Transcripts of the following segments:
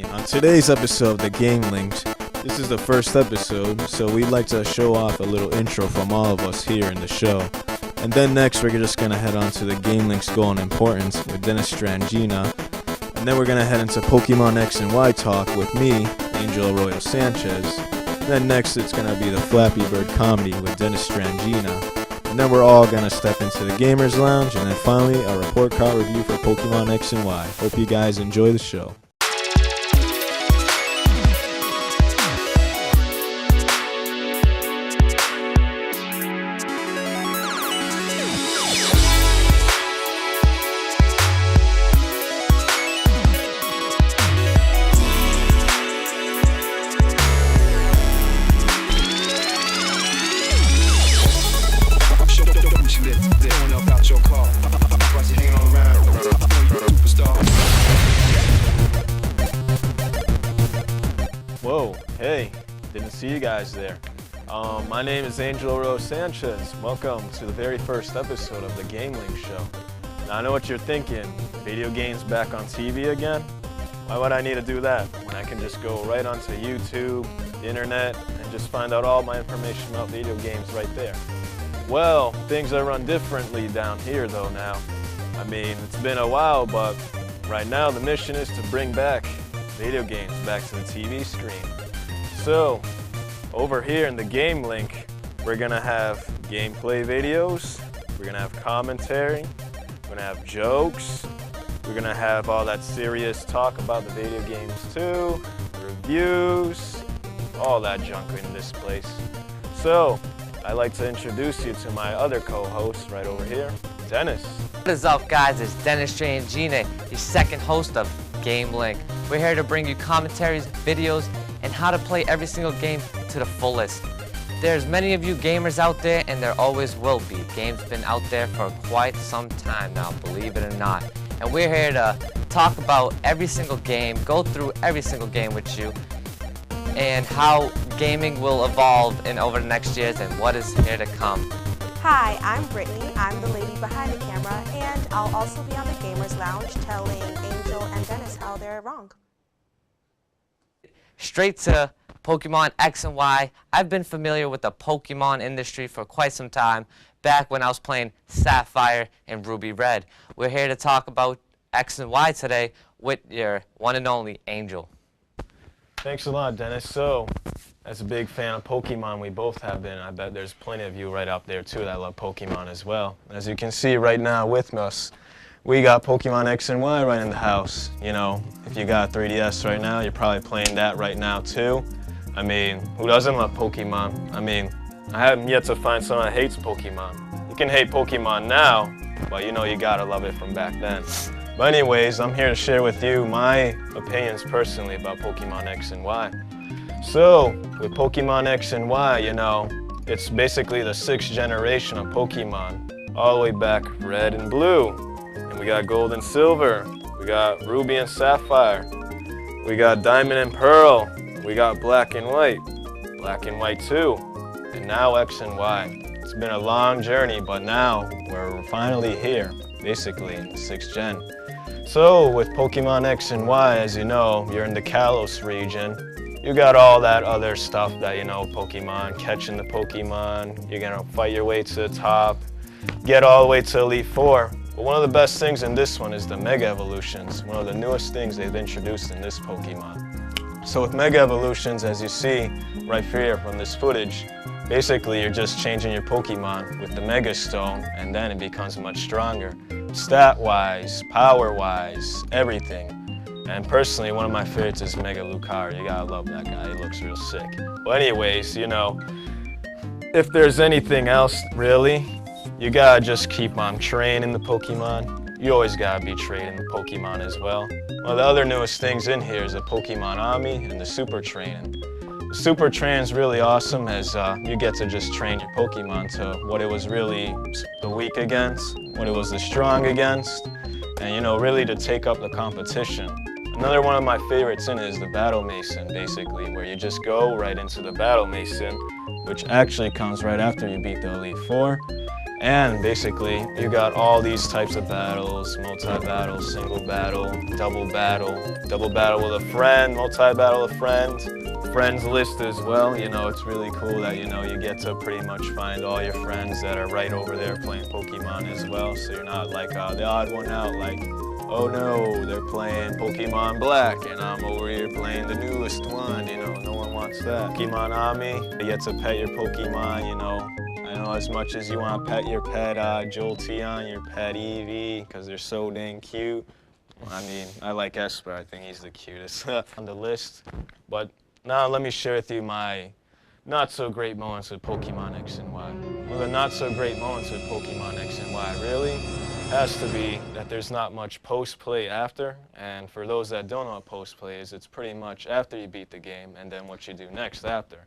On today's episode of The Game Linked, this is the first episode, so we'd like to show off a little intro from all of us here in the show. And then next, we're just going to head on to the Game Link's goal and importance with Dennis Strangina. And then we're going to head into Pokemon X and Y talk with me, Angel Arroyo Sanchez. Then next, it's going to be the Flappy Bird comedy with Dennis Strangina. And then we're all going to step into the Gamers Lounge, and then finally, a report card review for Pokemon X and Y. Hope you guys enjoy the show. Whoa, hey, didn't see you guys there. My name is Angel Arroyo Sanchez. Welcome to the very first episode of the Game Link Show. Now I know what you're thinking, video games back on TV again? Why would I need to do that when I can just go right onto YouTube, the internet, and just find out all my information about video games right there? Well, things are run differently down here though now. I mean, it's been a while, but right now the mission is to bring back video games back to the TV screen. So, over here in the Game Link, we're gonna have gameplay videos, we're gonna have commentary, we're gonna have jokes, we're gonna have all that serious talk about the video games too, reviews, all that junk in this place. So, I'd like to introduce you to my other co-host right over here, Dennis. What is up, guys? It's Dennis Strangina, your second host of Game Link. We're here to bring you commentaries, videos, and how to play every single game to the fullest. There's many of you gamers out there, and there always will be. Games been out there for quite some time now, believe it or not. And we're here to talk about every single game, go through every single game with you, and how gaming will evolve in over the next years and what is here to come. Hi, I'm Brittany. I'm the lady behind the camera, and I'll also be on the Gamers Lounge telling Angel and Dennis how they're wrong. Straight to Pokemon X and Y. I've been familiar with the Pokemon industry for quite some time, back when I was playing Sapphire and Ruby Red. We're here to talk about X and Y today with your one and only Angel. Thanks a lot, Dennis. So, as a big fan of Pokemon, we both have been. I bet there's plenty of you right up there too that love Pokemon as well. As you can see right now with us, we got Pokemon X and Y right in the house. You know, if you got 3DS right now, you're probably playing that right now too. I mean, who doesn't love Pokemon? I mean, I haven't yet to find someone that hates Pokemon. You can hate Pokemon now, but you know you gotta love it from back then. But anyways, I'm here to share with you my opinions personally about Pokemon X and Y. So, with Pokemon X and Y, you know, it's basically the 6th generation of Pokemon, all the way back red and blue. And we got gold and silver, we got ruby and sapphire, we got diamond and pearl, we got black and white too, and now X and Y. It's been a long journey, but now we're finally here, basically in the 6th gen. So with Pokemon X and Y, as you know, you're in the Kalos region. You got all that other stuff that you know, Pokemon, catching the Pokemon, you're gonna fight your way to the top, get all the way to Elite Four. But one of the best things in this one is the Mega Evolutions, one of the newest things they've introduced in this Pokemon. So with Mega Evolutions, as you see right here from this footage, basically you're just changing your Pokemon with the Mega Stone, and then it becomes much stronger. Stat-wise, power-wise, everything. And personally, one of my favorites is Mega Lucario. You gotta love that guy, he looks real sick. But anyways, you know, if there's anything else, really, you gotta just keep on training the Pokemon. You always gotta be training the Pokemon as well. One of the other newest things in here is the Pokemon Ami and the Super Training. The Super Training's really awesome as you get to just train your Pokemon to what it was really the weak against, what it was the strong against, and you know, really to take up the competition. Another one of my favorites in it is the Battle Mason, basically, where you just go right into the Battle Mason, which actually comes right after you beat the Elite Four. And basically, you got all these types of battles, multi-battle, single battle, double battle with a friend, multi-battle with a friend, friends list as well. You know, it's really cool that, you know, you get to pretty much find all your friends that are right over there playing Pokemon as well. So you're not like the odd one out, like, oh no, they're playing Pokemon Black and I'm over here playing the newest one, you know, no one wants that. Pokemon Ami, you get to pet your Pokemon, you know. I know as much as you want to pet your pet Jolteon, your pet Eevee, because they're so dang cute. I mean, I like Esper, I think he's the cutest on the list. But now let me share with you my not so great moments with Pokemon X and Y. Well, the not so great moments with Pokemon X and Y really has to be that there's not much post-play after. And for those that don't know what post-play is, it's pretty much after you beat the game and then what you do next after.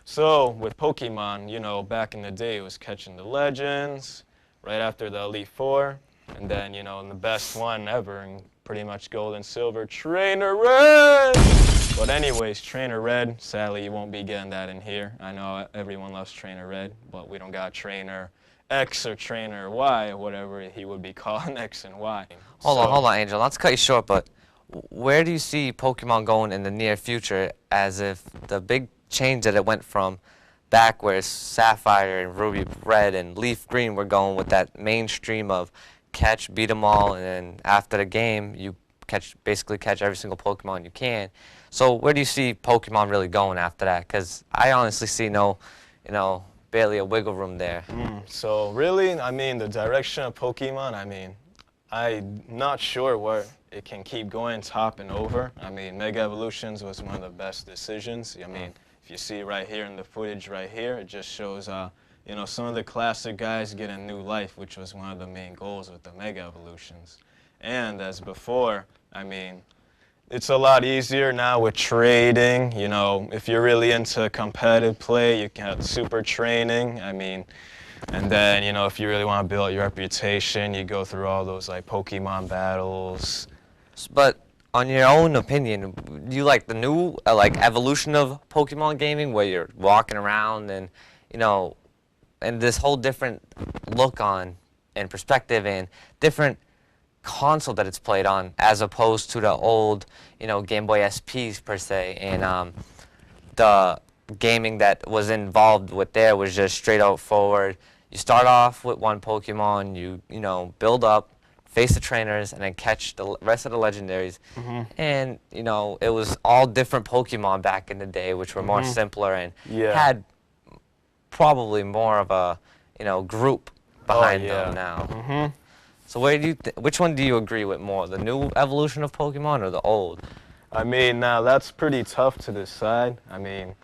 So with Pokemon, you know, back in the day, it was catching the legends, right after the Elite Four, and then, you know, in the best one ever, and pretty much Gold and Silver, Trainer Red! But anyways, Trainer Red, sadly, you won't be getting that in here. I know everyone loves Trainer Red, but we don't got Trainer X or Trainer Y, or whatever he would be calling X and Y. Hold on, Angel. Not to cut you short, but where do you see Pokemon going in the near future, as if the big change that it went from back where Sapphire and Ruby Red and Leaf Green were going with that mainstream of catch, beat 'em all, and then after the game you basically catch every single Pokemon you can. So where do you see Pokemon really going after that? Because I honestly see no, barely a wiggle room there. So really, I mean, the direction of Pokemon, I mean, I'm not sure where it can keep going top and over. I mean, Mega Evolutions was one of the best decisions. I mean, if you see right here in the footage right here, it just shows, you know, some of the classic guys getting new life, which was one of the main goals with the Mega Evolutions. And as before, I mean, it's a lot easier now with trading. You know, if you're really into competitive play, you can have super training. I mean, and then, you know, if you really want to build your reputation, you go through all those, like, Pokemon battles. But on your own opinion, do you like the new like evolution of Pokemon gaming, where you're walking around and, you know, and this whole different look on and perspective and different console that it's played on, as opposed to the old, you know, Game Boy SPs per se, and the gaming that was involved with there was just straight out forward. You start off with one Pokemon, you know, build up, face the trainers, and then catch the rest of the legendaries. And, you know, it was all different Pokemon back in the day, which were more simpler and had probably more of a, you know, group behind them now. So where do you which one do you agree with more, the new evolution of Pokemon or the old? I mean, now that's pretty tough to decide. I mean,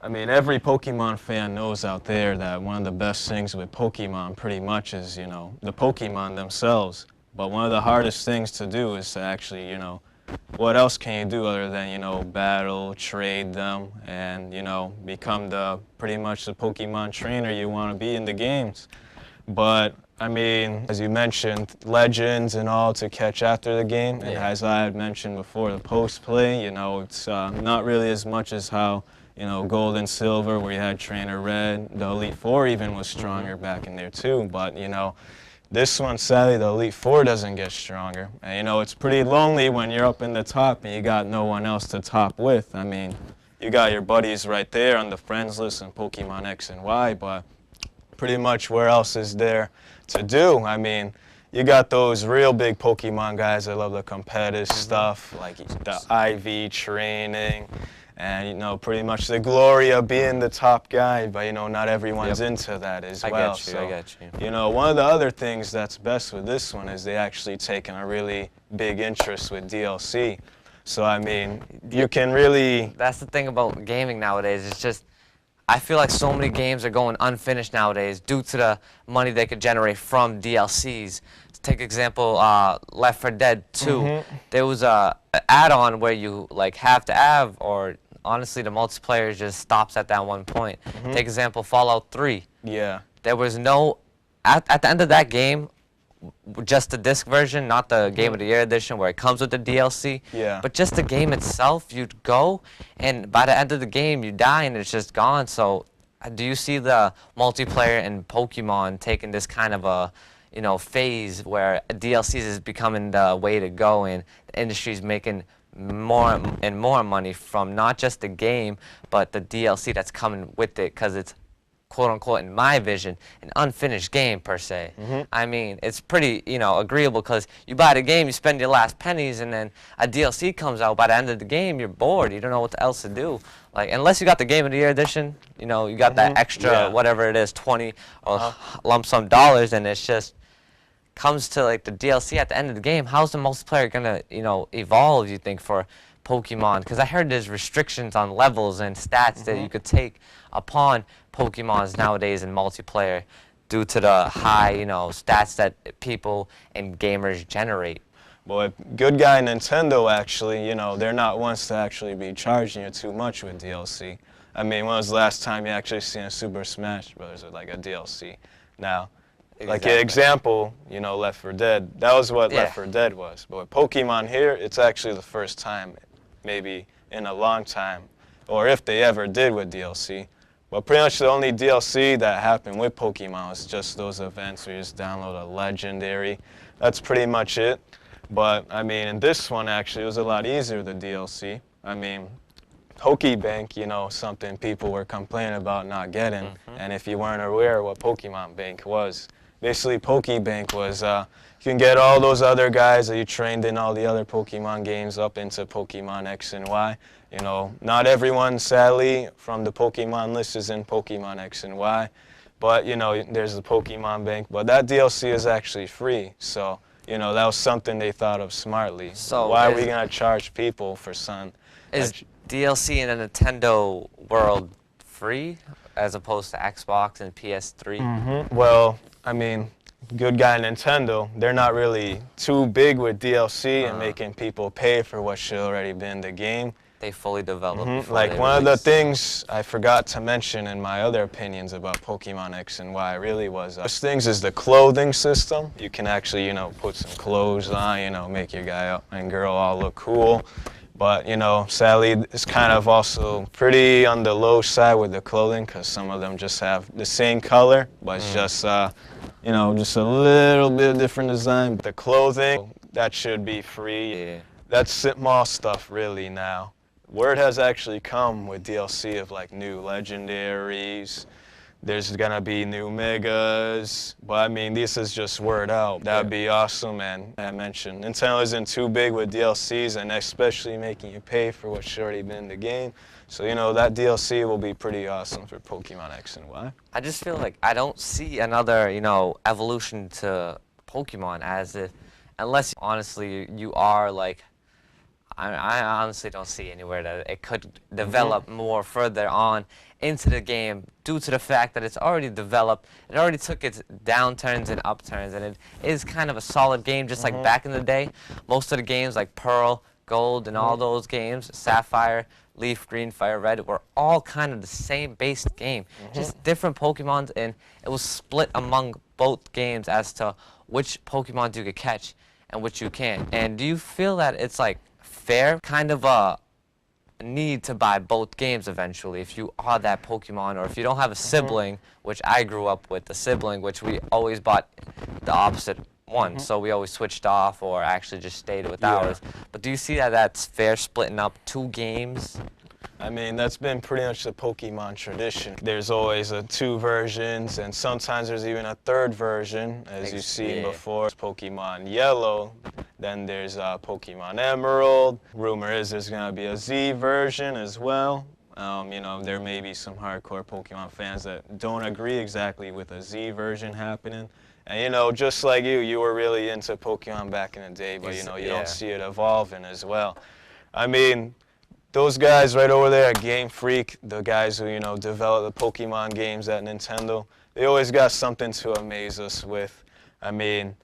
every Pokemon fan knows out there that one of the best things with Pokemon pretty much is, you know, the Pokemon themselves. But one of the hardest things to do is to actually, you know, what else can you do other than, you know, battle, trade them, and, you know, become pretty much the Pokemon trainer you want to be in the games. But, I mean, as you mentioned, legends and all to catch after the game. And as I had mentioned before, the post-play, you know, it's not really as much as how, you know, Gold and Silver, where you had Trainer Red. The Elite Four even was stronger back in there too. But, you know, this one, sadly, the Elite Four doesn't get stronger. And, you know, it's pretty lonely when you're up in the top and you got no one else to top with. I mean, you got your buddies right there on the friends list in Pokemon X and Y, but pretty much where else is there to do? I mean, you got those real big Pokemon guys that love the competitive stuff, like the IV training, and, you know, pretty much the glory of being the top guy, but, you know, not everyone's into that as well. I get you. You know, one of the other things that's best with this one is they actually taken a really big interest with DLC. So, I mean, you can really... That's the thing about gaming nowadays. It's just, I feel like so many games are going unfinished nowadays due to the money they could generate from DLCs. Take example, Left 4 Dead 2. There was a add-on where you like have to have, or honestly the multiplayer just stops at that one point. Take example, Fallout 3. Yeah. There was no, at the end of that game, just the disc version, not the Game of the Year edition where it comes with the DLC. Yeah. But just the game itself, you'd go, and by the end of the game, you die and it's just gone. So do you see the multiplayer in Pokemon taking this kind of a, phase where DLCs is becoming the way to go, and the industry's making more and more money from not just the game, but the DLC that's coming with it, because it's, quote unquote, in my vision, an unfinished game per se. I mean, it's pretty, agreeable, because you buy the game, you spend your last pennies, and then a DLC comes out. By the end of the game, you're bored. You don't know what else to do. Like, unless you got the Game of the Year edition, you got that extra, whatever it is, 20 or lump sum dollars, and it's just comes to like the DLC at the end of the game. How's the multiplayer gonna, evolve, you think, for Pokemon? Because I heard there's restrictions on levels and stats that you could take upon Pokemons nowadays in multiplayer due to the high, stats that people and gamers generate. Boy, good guy Nintendo, actually, they're not ones to actually be charging you too much with DLC. I mean, when was the last time you actually seen a Super Smash Bros. With like a DLC? Now, like an example, Left 4 Dead, that was what Left 4 Dead was. But with Pokemon here, it's actually the first time, maybe in a long time, or if they ever did with DLC. But pretty much the only DLC that happened with Pokemon was just those events where you just download a legendary. That's pretty much it. But, I mean, in this one, actually, it was a lot easier, the DLC. I mean, Pokebank, something people were complaining about not getting. And if you weren't aware what Pokemon Bank was, basically Pokebank was, you can get all those other guys that you trained in all the other Pokemon games up into Pokemon X and Y. Not everyone, sadly, from the Pokemon list is in Pokemon X and Y. But, there's the Pokemon Bank. But that DLC is actually free. So, that was something they thought of smartly. So why are we going to charge people for something? Is DLC in a Nintendo world free as opposed to Xbox and PS3? Well, I mean, good guy Nintendo, they're not really too big with DLC and making people pay for what should already been the game. They fully developed. Like one of the things I forgot to mention in my other opinions about Pokemon X and Y really was those things is the clothing system. You can actually, put some clothes on, make your guy and girl all look cool. But, sadly, it's kind of also pretty on the low side with the clothing, because some of them just have the same color, but it's just, just a little bit different design. The clothing, that should be free. Yeah. That's small stuff, really, now. Word has actually come with DLC of, like, new legendaries. There's gonna be new megas, but I mean, this is just word out. That'd be awesome, and I mentioned Nintendo isn't too big with DLCs, and especially making you pay for what should already been in the game. So, that DLC will be pretty awesome for Pokemon X and Y. I just feel like I don't see another, evolution to Pokemon as if, unless honestly you are like, I honestly don't see anywhere that it could develop more further on into the game due to the fact that it's already developed. It already took its downturns and upturns, and it is kind of a solid game, just like back in the day. Most of the games like Pearl, Gold, and all those games, Sapphire, Leaf, Green, Fire, Red, were all kind of the same base game, just different Pokemons, and it was split among both games as to which Pokemon you could catch and which you can't. And do you feel that it's like fair, kind of a need to buy both games eventually if you are that Pokemon, or if you don't have a sibling, which I grew up with a sibling, which we always bought the opposite one, so we always switched off or actually just stayed with ours. But do you see that that's fair, splitting up two games? I mean, that's been pretty much the Pokemon tradition. There's always two versions, and sometimes there's even a third version, as you've seen before. Pokemon Yellow, then there's Pokemon Emerald. Rumor is there's going to be a Z version as well. There may be some hardcore Pokemon fans that don't agree exactly with a Z version happening. And, just like you were really into Pokemon back in the day, but, you don't see it evolving as well. I mean, those guys right over there at Game Freak, the guys who, develop the Pokemon games at Nintendo, they always got something to amaze us with. I mean,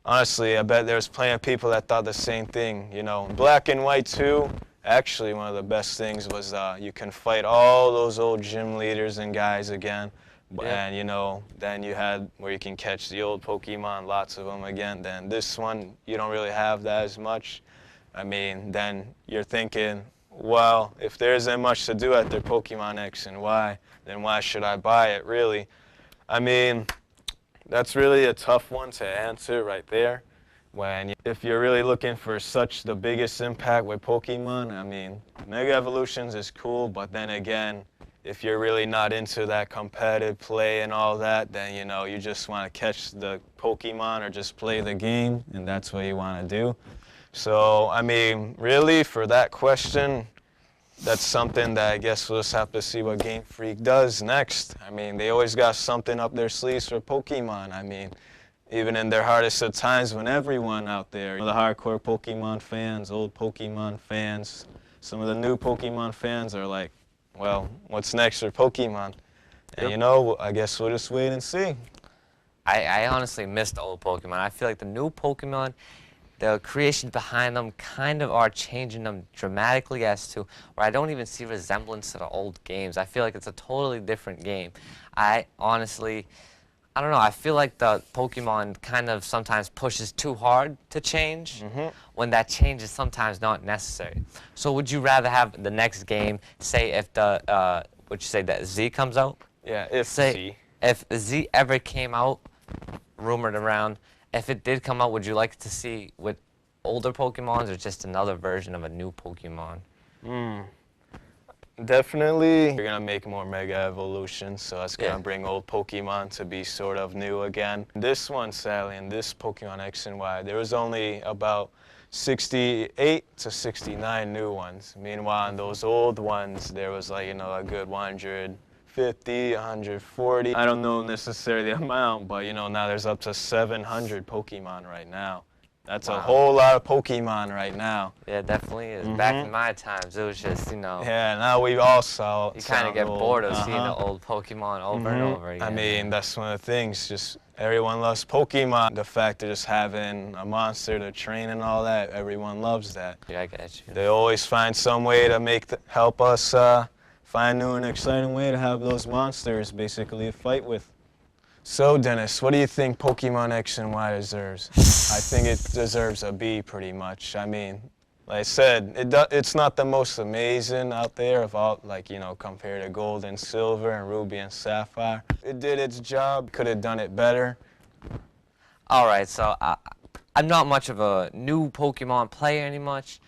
honestly, I bet there's plenty of people that thought the same thing. In Black and White 2, actually one of the best things was you can fight all those old gym leaders and guys again. And, then you had where you can catch the old Pokemon, lots of them again. Then this one, you don't really have that as much. I mean, then you're thinking, well, if there isn't much to do at their Pokemon X and Y, then why should I buy it, really? I mean, that's really a tough one to answer right there. If you're really looking for the biggest impact with Pokemon, I mean, Mega Evolutions is cool, but then again, if you're really not into that competitive play and all that, then you just want to catch the Pokemon or just play the game, and that's what you want to do. So, I mean, really, for that question, that's something that I guess we'll just have to see what Game Freak does next. I mean, they always got something up their sleeves for Pokemon. I mean, even in their hardest of times when everyone out there, the hardcore Pokemon fans, old Pokemon fans, some of the new Pokemon fans are like, well, what's next for Pokemon? And I guess we'll just wait and see. I honestly miss the old Pokemon. I feel like the new Pokemon, the creations behind them kind of are changing them dramatically as to where I don't even see resemblance to the old games. I feel like it's a totally different game. I don't know, I feel like the Pokemon kind of sometimes pushes too hard to change when that change is sometimes not necessary. So would you rather have the next game, say if the, would you say that Z comes out? Yeah, if Z ever came out, rumored around, if it did come out, would you like to see with older Pokemons or just another version of a new Pokemon? Definitely, you're going to make more Mega Evolutions, so that's going to bring old Pokemon to be sort of new again. This one, sadly, in this Pokemon X and Y, there was only about 68 to 69 new ones. Meanwhile, in those old ones, there was like, a good 150, 140. I don't know necessarily the amount, but now there's up to 700 Pokemon right now. That's a whole lot of Pokemon right now. Yeah, it definitely is. Back in my times, it was just, Yeah, now we all saw. You kind of get bored of seeing the old Pokemon over and over again. I mean, that's one of the things. Just everyone loves Pokemon. The fact of just having a monster to train and all that, everyone loves that. Yeah, I get you. They always find some way to help us find new and exciting way to have those monsters basically to fight with. So, Dennis, what do you think Pokemon X and Y deserves? I think it deserves a B pretty much. I mean, like I said, it's not the most amazing out there of all, compared to Gold and Silver and Ruby and Sapphire. It did its job, could have done it better. All right, so I'm not much of a new Pokemon player any much.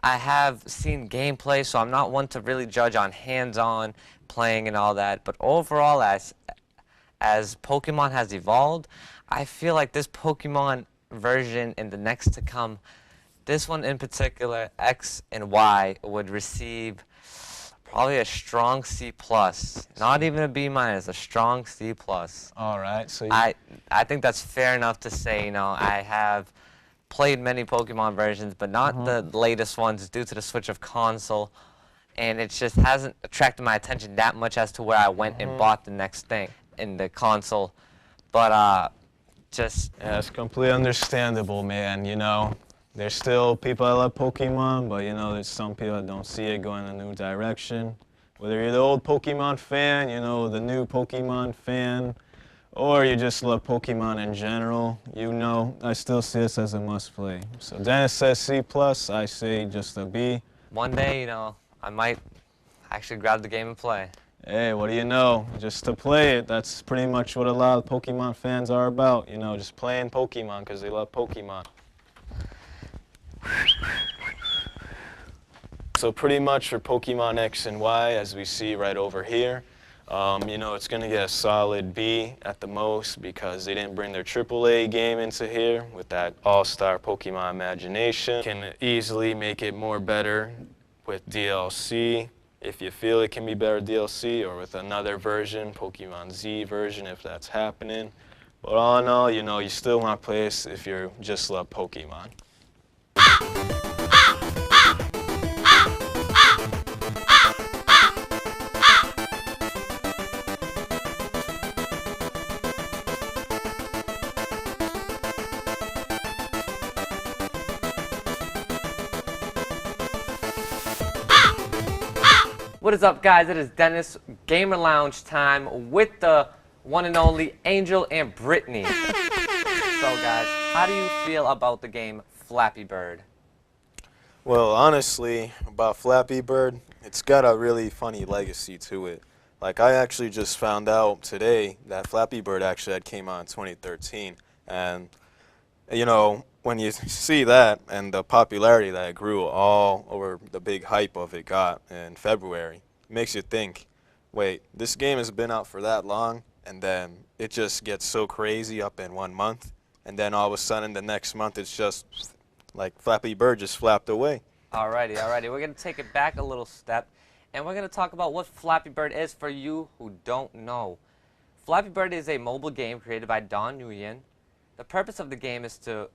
I have seen gameplay, so I'm not one to really judge on hands-on playing and all that. But overall, as Pokemon has evolved, I feel like this Pokemon version and the next to come, this one in particular, X and Y, would receive probably a strong C+. Not even a B-, a strong C+. All right. So I think that's fair enough to say, I have played many Pokemon versions, but not the latest ones due to the switch of console. And it just hasn't attracted my attention that much as to where I went and bought the next thing in the console. But yeah, it's completely understandable, man. There's still people that love Pokemon, but there's some people that don't see it going in a new direction. Whether you're the old Pokemon fan, the new Pokemon fan, or you just love Pokemon in general, I still see this as a must play. So Dennis says C+, I say just a B. One day, I might actually grab the game and play. Hey, what do you know? Just to play it, that's pretty much what a lot of Pokemon fans are about. Just playing Pokemon because they love Pokemon. So pretty much for Pokemon X and Y, as we see right over here, it's going to get a solid B at the most because they didn't bring their AAA game into here with that all-star Pokemon imagination. Can easily make it more better with DLC. If you feel it can be better DLC or with another version, Pokemon Z version, if that's happening. But all in all, you still want to play this if you just love Pokemon. What is up, guys? It is Dennis, Gamer Lounge time with the one and only Angel and Brittany. So, guys, how do you feel about the game Flappy Bird? Well, honestly, about Flappy Bird, it's got a really funny legacy to it. Like, I actually just found out today that Flappy Bird actually had came out in 2013. And, when you see that and the popularity that it grew all over the big hype of it got in February, it makes you think, wait, this game has been out for that long, and then it just gets so crazy up in 1 month, and then all of a sudden the next month it's just like Flappy Bird just flapped away. Alrighty, alrighty. We're going to take it back a little step, and we're going to talk about what Flappy Bird is for you who don't know. Flappy Bird is a mobile game created by Don Nguyen. The purpose of the game is to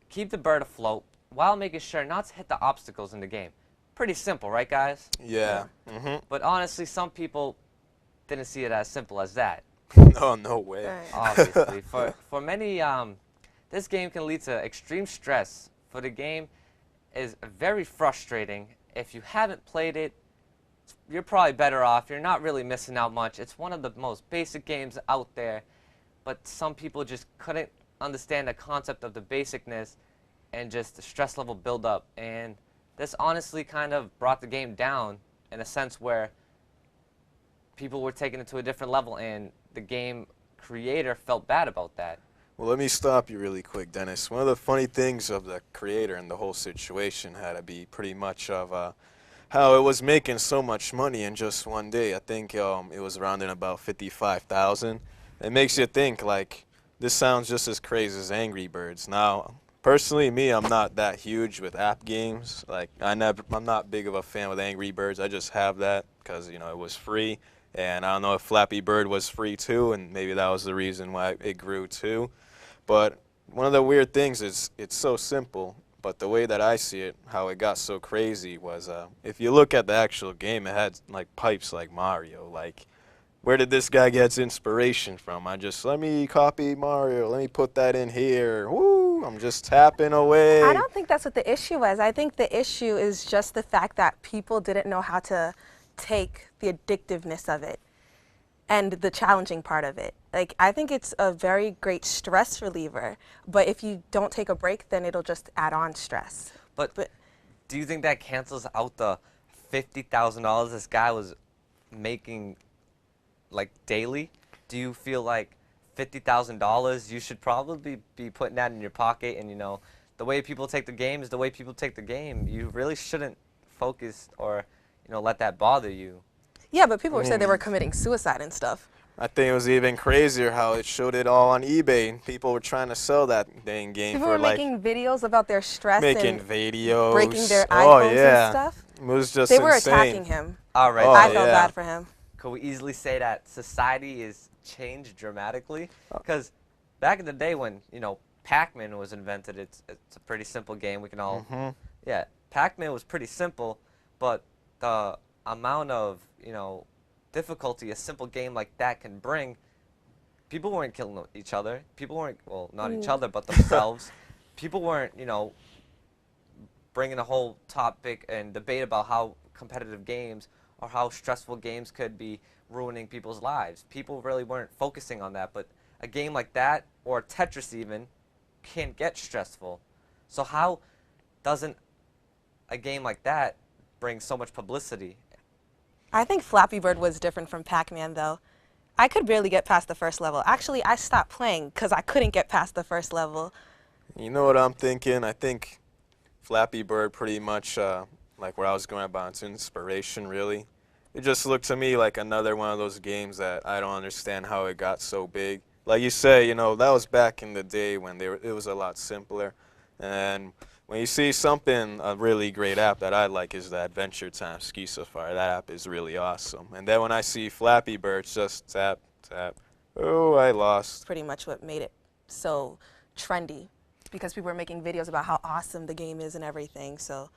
keep the bird afloat while making sure not to hit the obstacles in the game. Pretty simple, right, guys? Yeah. But honestly, some people didn't see it as simple as that. No, no way. Right. Obviously, for many, this game can lead to extreme stress. For the game is very frustrating. If you haven't played it, you're probably better off. You're not really missing out much. It's one of the most basic games out there, but some people just couldn't understand the concept of the basicness and just the stress level buildup. And this honestly kind of brought the game down in a sense where people were taking it to a different level, and the game creator felt bad about that. Well, let me stop you really quick, Dennis. One of the funny things of the creator and the whole situation had to be pretty much of how it was making so much money in just one day. I think it was around in about 55,000. It makes you think, like, this sounds just as crazy as Angry Birds. Now, personally, me, I'm not that huge with app games. Like, I'm not big of a fan with Angry Birds. I just have that because, it was free. And I don't know if Flappy Bird was free too, and maybe that was the reason why it grew too. But one of the weird things is it's so simple, but the way that I see it, how it got so crazy was if you look at the actual game, it had like pipes like Mario. Like, where did this guy get his inspiration from? Let me copy Mario, let me put that in here. Woo, I'm just tapping away. I don't think that's what the issue was. I think the issue is just the fact that people didn't know how to take the addictiveness of it and the challenging part of it. Like, I think it's a very great stress reliever, but if you don't take a break, then it'll just add on stress. But do you think that cancels out the $50,000 this guy was making, like, daily? Do you feel like $50,000, you should probably be putting that in your pocket, and, the way people take the game is the way people take the game. You really shouldn't focus or, let that bother you. Yeah, but people were saying they were committing suicide and stuff. I think it was even crazier how it showed it all on eBay. People were trying to sell that dang game People for were like making videos about their stress making and videos, breaking their oh iPhones yeah, and stuff. it was just They were insane. attacking him. All right. Oh, I felt yeah. bad for him. Could we easily say that society is changed dramatically? Because back in the day when, Pac-Man was invented, it's a pretty simple game. We can all, yeah, Pac-Man was pretty simple, but the amount of, difficulty a simple game like that can bring, people weren't killing each other. People weren't, well, not each other, but themselves. People weren't, bringing a whole topic and debate about how competitive games or how stressful games could be ruining people's lives. People really weren't focusing on that, but a game like that, or Tetris even, can get stressful. So how doesn't a game like that bring so much publicity? I think Flappy Bird was different from Pac-Man, though. I could barely get past the first level. Actually, I stopped playing because I couldn't get past the first level. You know what I'm thinking? I think Flappy Bird pretty much, like where I was going about, it's inspiration, really. It just looked to me like another one of those games that I don't understand how it got so big. Like you say, that was back in the day when it was a lot simpler. And when you see something, a really great app that I like is the Adventure Time Ski Safari. That app is really awesome. And then when I see Flappy Bird, just tap, tap. Oh, I lost. Pretty much what made it so trendy, because people were making videos about how awesome the game is and everything. So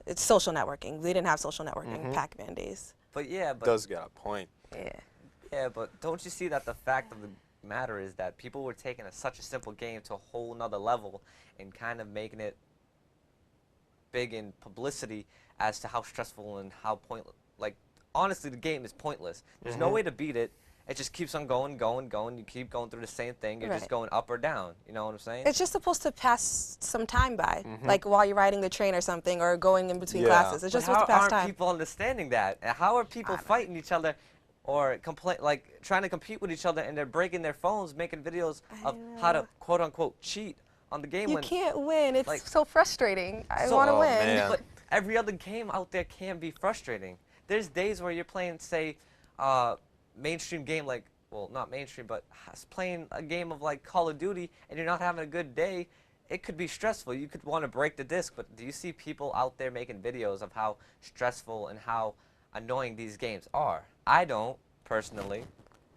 it's social networking. We didn't have social networking in Pac-Man days. But yeah, but Does got a point. Yeah. yeah, but don't you see that the fact of the matter is that people were taking such a simple game to a whole nother level and kind of making it big in publicity as to how stressful and how pointless. Like, honestly, the game is pointless. There's no way to beat it, it just keeps on going, going, going. You keep going through the same thing. You're just Right. going up or down. You know what I'm saying? It's just supposed to pass some time by, Mm-hmm. like while you're riding the train or something, or going in between Yeah. classes. It's But just how supposed to pass aren't time. people understanding that? And how are people I don't know. fighting each other or like trying to compete with each other, and they're breaking their phones, making videos of how to know. quote unquote cheat on the game You when can't win. It's like- so frustrating. I So- want to Oh, win. man. But every other game out there can be frustrating. There's days where you're playing, say, mainstream game like, well, not mainstream, but playing a game of like Call of Duty, and you're not having a good day. It could be stressful. You could want to break the disc, but do you see people out there making videos of how stressful and how annoying these games are? I don't, personally.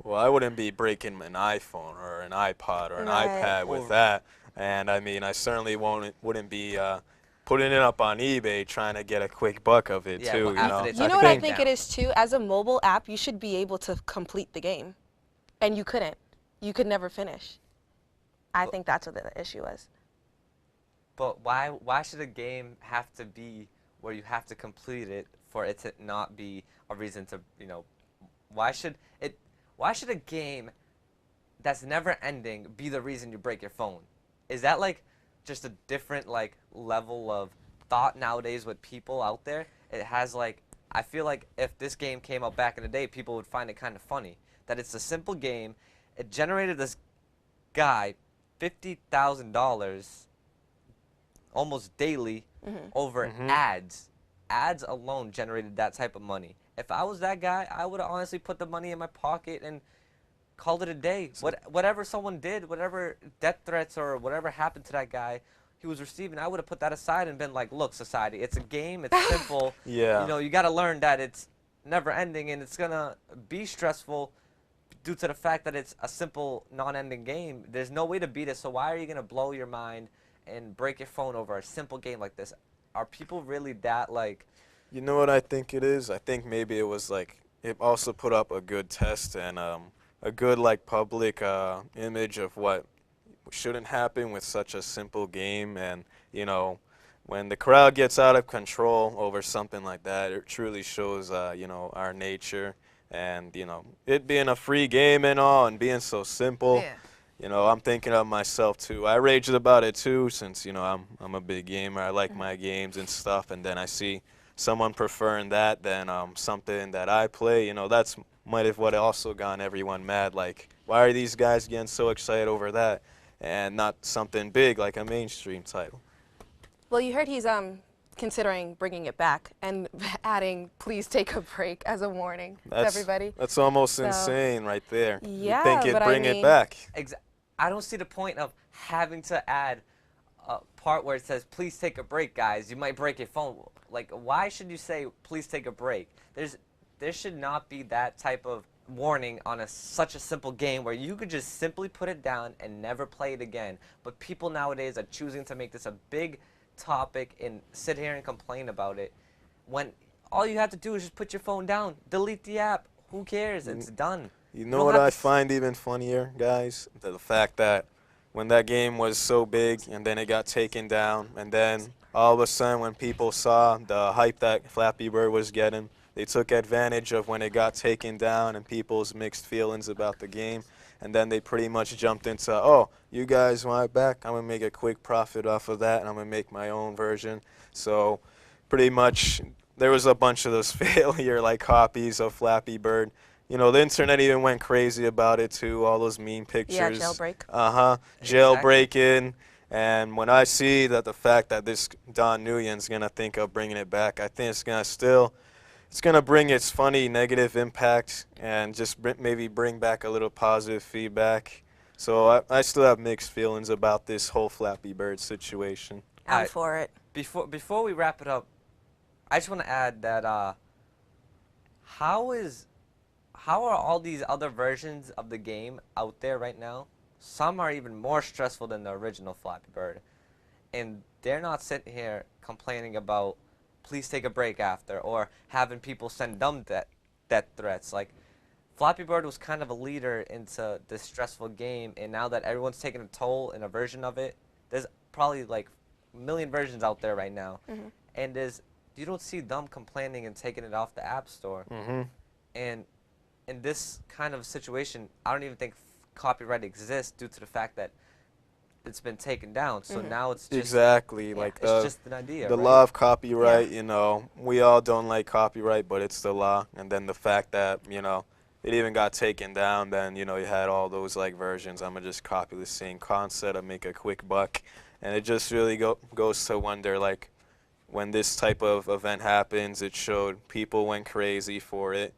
Well, I wouldn't be breaking an iPhone or an iPod or an Right. iPad with Or- that. And I mean, I certainly wouldn't be putting it up on eBay trying to get a quick buck of it Yeah, too. well, You after know. they You took know the what I game think down. it is too? As a mobile app, you should be able to complete the game. And you couldn't. You could never finish. I Well- think that's what the issue was. But why should a game have to be where you have to complete it for it to not be a reason to, you know, why should a game that's never ending be the reason you break your phone? Is that like just a different like level of thought nowadays with people out there? It has like, I feel like if this game came out back in the day, people would find it kind of funny that it's a simple game. It generated this guy $50,000 almost daily over ads. Ads alone generated that type of money. If I was that guy, I would have honestly put the money in my pocket and called it a day. Whatever someone did, whatever death threats or whatever happened to that guy he was receiving, I would have put that aside and been like, look, society, it's a game, it's simple. Yeah. You know, you got to learn that it's never ending and it's going to be stressful due to the fact that it's a simple, non-ending game. There's no way to beat it, so why are you going to blow your mind and break your phone over a simple game like this? Are people really that, like... You know what I think it is? I think maybe it was like it also put up a good test and a good like public image of what shouldn't happen with such a simple game. And you know, when the crowd gets out of control over something like that, it truly shows you know, our nature. And you know, it being a free game and all, and being so simple. Yeah. You know, I'm thinking of myself too. I raged about it too, since you know I'm a big gamer. I like my games and stuff, and then I see someone preferring that than something that I play. You know, that's might have what also gotten everyone mad. Like, why are these guys getting so excited over that, and not something big like a mainstream title? Well, you heard he's considering bringing it back and adding "please take a break" as a warning to everybody. That's almost So- insane right there. Yeah, You'd think it'd but I bring it mean- back. I don't see the point of having to add a part where it says, please take a break, guys. You might break your phone. Like, why should you say, please take a break? There should not be that type of warning on such a simple game where you could just simply put it down and never play it again. But people nowadays are choosing to make this a big topic and sit here and complain about it when all you have to do is just put your phone down, delete the app. Who cares? It's done. You don't know what have I to find even funnier, guys? The fact that when that game was so big and then it got taken down, and then all of a sudden when people saw the hype that Flappy Bird was getting, they took advantage of when it got taken down and people's mixed feelings about the game, and then they pretty much jumped into, oh, you guys want it back? I'm going to make a quick profit off of that, and I'm going to make my own version. So pretty much there was a bunch of those failure like copies of Flappy Bird. You know, the internet even went crazy about it too, all those meme pictures. jailbreak. Jailbreaking. And when I see that the fact that this Don Nguyen's going to think of bringing it back, I think it's going to bring its funny negative impact and just maybe bring back a little positive feedback. So I still have mixed feelings about this whole Flappy Bird situation. I'm Alright. for it. Before we wrap it up, I just want to add that how are all these other versions of the game out there right now? Some are even more stressful than the original Flappy Bird, and they're not sitting here complaining about please take a break after or having people send dumb death threats. Like, Flappy Bird was kind of a leader into this stressful game, and now that everyone's taking a toll in a version of it, there's probably like a million versions out there right now, and you don't see them complaining and taking it off the App Store. And in this kind of situation, I don't even think copyright exists due to the fact that it's been taken down. So now it's just Exactly, like it's just an idea. the right? law of copyright, Yeah. you know, we all don't like copyright, but it's the law. And then the fact that, you know, it even got taken down, then, you know, you had all those like versions. I'm gonna just copy the same concept and make a quick buck. And it just really goes to wonder, like, when this type of event happens, it showed people went crazy for it.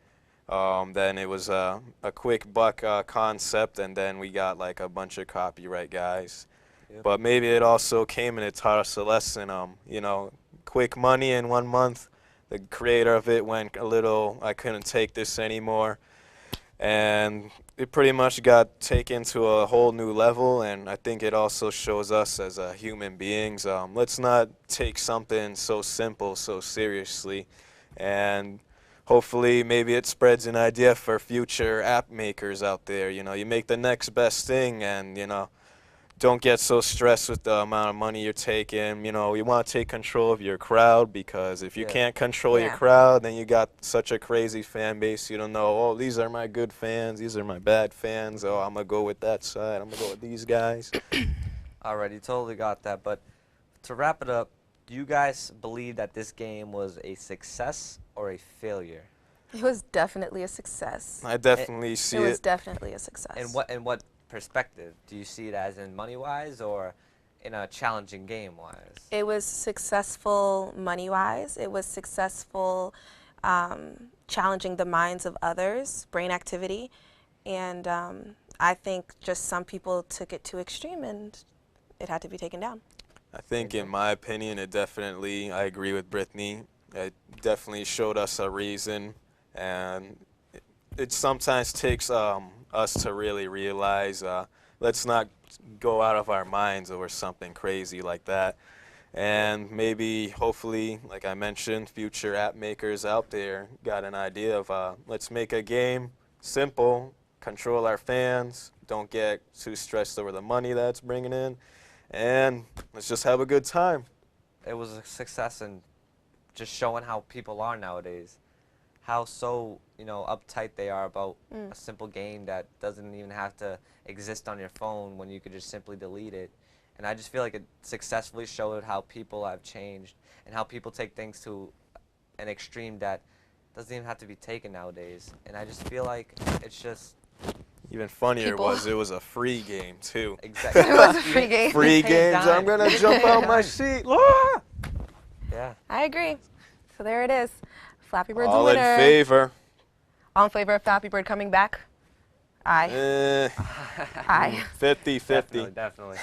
Then it was a quick buck concept, and then we got like a bunch of copyright guys. Yep. But maybe it also came and it taught us a lesson. You know, quick money in 1 month. The creator of it went a little, I couldn't take this anymore. And it pretty much got taken to a whole new level, and I think it also shows us as human beings, let's not take something so simple so seriously. And hopefully maybe it spreads an idea for future app makers out there. You know, you make the next best thing, and, you know, don't get so stressed with the amount of money you're taking. You know, you want to take control of your crowd, because if you Yeah. can't control your Yeah. crowd, then you got such a crazy fan base. You don't know, oh, these are my good fans, these are my bad fans. Oh, I'm going to go with that side, I'm going to go with these guys. Alrighty, totally got that. But to wrap it up, do you guys believe that this game was a success or a failure? It was definitely a success. I definitely see It was it. definitely a success. In what perspective? Do you see it as in money-wise or in a challenging game-wise? It was successful money-wise. It was successful challenging the minds of others, brain activity. And I think just some people took it too extreme and it had to be taken down. I think, in my opinion, it definitely, I agree with Brittany, it definitely showed us a reason. And it sometimes takes us to really realize, let's not go out of our minds over something crazy like that. And maybe, hopefully, like I mentioned, future app makers out there got an idea of, let's make a game simple, control our fans, don't get too stressed over the money that's bringing in, and let's just have a good time. It was a success in just showing how people are nowadays. How so, you know, uptight they are about a simple game that doesn't even have to exist on your phone when you could just simply delete it. And I just feel like it successfully showed how people have changed and how people take things to an extreme that doesn't even have to be taken nowadays. And I just feel like it's just Even funnier People. was it was a free game, too. exactly. It was a free game. Free Paid games, dime. I'm going to jump out my seat. Ah! Yeah. I agree. So there it is. Flappy Bird's All the in winner. favor. All in favor of Flappy Bird coming back? Aye. Aye. 50-50. Definitely.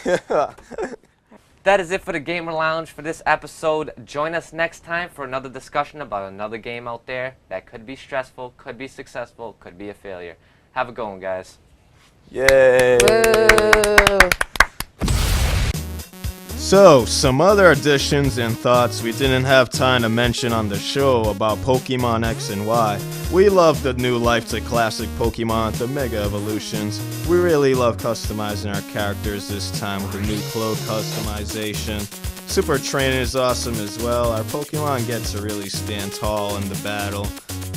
That is it for the Gamer Lounge for this episode. Join us next time for another discussion about another game out there that could be stressful, could be successful, could be a failure. Have a good one, guys. Yay. Woo. So, some other additions and thoughts we didn't have time to mention on the show about Pokemon X and Y. We love the new life to classic Pokemon, the Mega Evolutions. We really love customizing our characters this time with the new clothes customization. Super Training is awesome as well. Our Pokemon get to really stand tall in the battle.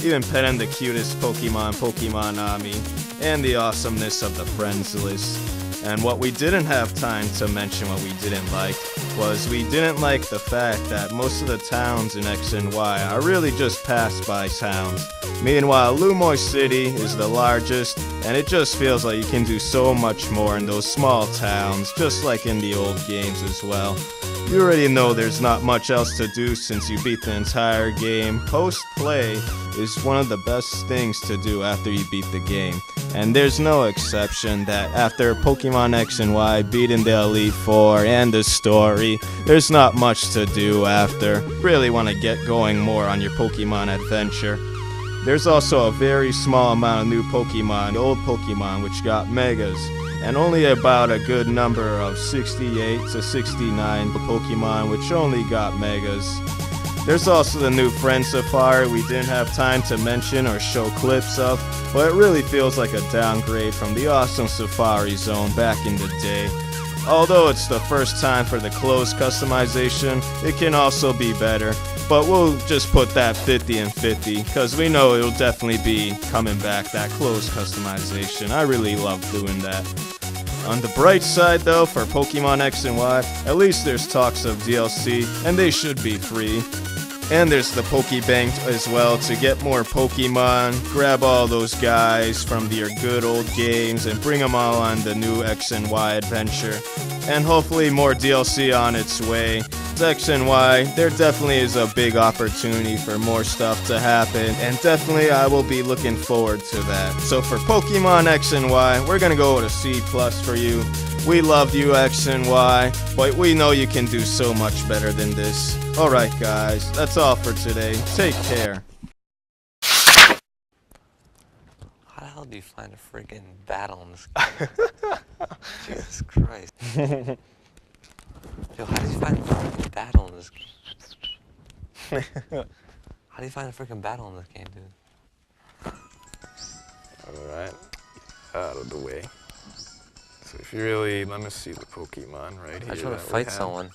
Even petting the cutest Pokemon Nami, and the awesomeness of the friends list. And what we didn't have time to mention what we didn't like was we didn't like the fact that most of the towns in X and Y are really just pass-by towns. Meanwhile, Lumoy City is the largest, and it just feels like you can do so much more in those small towns, just like in the old games as well. You already know there's not much else to do since you beat the entire game. Post-play is one of the best things to do after you beat the game. And there's no exception that after Pokemon X and Y beating the Elite Four and the story, there's not much to do after. Really want to get going more on your Pokemon adventure. There's also a very small amount of new Pokemon, old Pokemon, which got Megas, and only about a good number of 68 to 69 Pokemon which only got Megas. There's also the new Friend Safari we didn't have time to mention or show clips of, but it really feels like a downgrade from the awesome Safari Zone back in the day. Although it's the first time for the clothes customization, it can also be better. but we'll just put that 50 and 50 because we know it'll definitely be coming back, that close customization. I really love doing that. On the bright side though, for Pokemon X and Y, at least there's talks of DLC, and they should be free. And there's the Pokebank as well to get more Pokemon, grab all those guys from your good old games and bring them all on the new X and Y adventure. And hopefully more DLC on its way. X and Y, there definitely is a big opportunity for more stuff to happen, and definitely I will be looking forward to that. So for Pokemon X and Y, we're gonna go with a C+ for you. We love you, X and Y, but we know you can do so much better than this. Alright guys, that's all for today. Take care. How the hell do you find a freaking battle in this game? Jesus Christ. Yo, how do you find a freaking battle in this game? How do you find a freaking battle in this game, dude? Alright, out of the way. So if you really, let me see the Pokemon right here. I just want that to we fight have. someone.